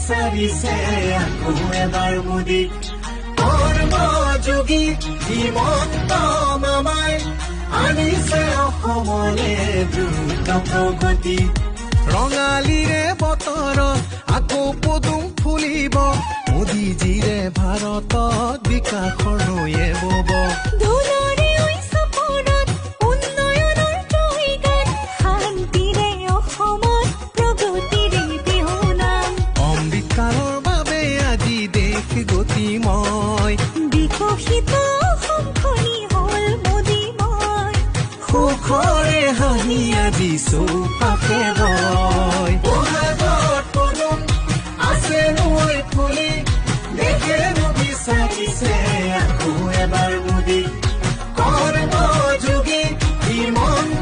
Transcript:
বিচাৰিছে আকৌ এবাৰ মোদী কৰ্মযোগী হিমন্ত মামাই আনিছে অসমলে দ্ৰুত প্ৰগতি ৰঙালীৰে বতৰত আকৌ পদুম ফুলিব মোদীজীৰে ভাৰতত বিকাশৰ নৈয়ে বব অমৃতকাৰৰ বাবে আজি দেশ গতিময় বিকশিত অসমখনি হ'ল মোদীময় সুখৰে হাঁহি আজি চৌপাশে বয় বহাগত পদুম আছে নৈ ফুলি দেশে বিচাৰিছে আকৌ এবাৰ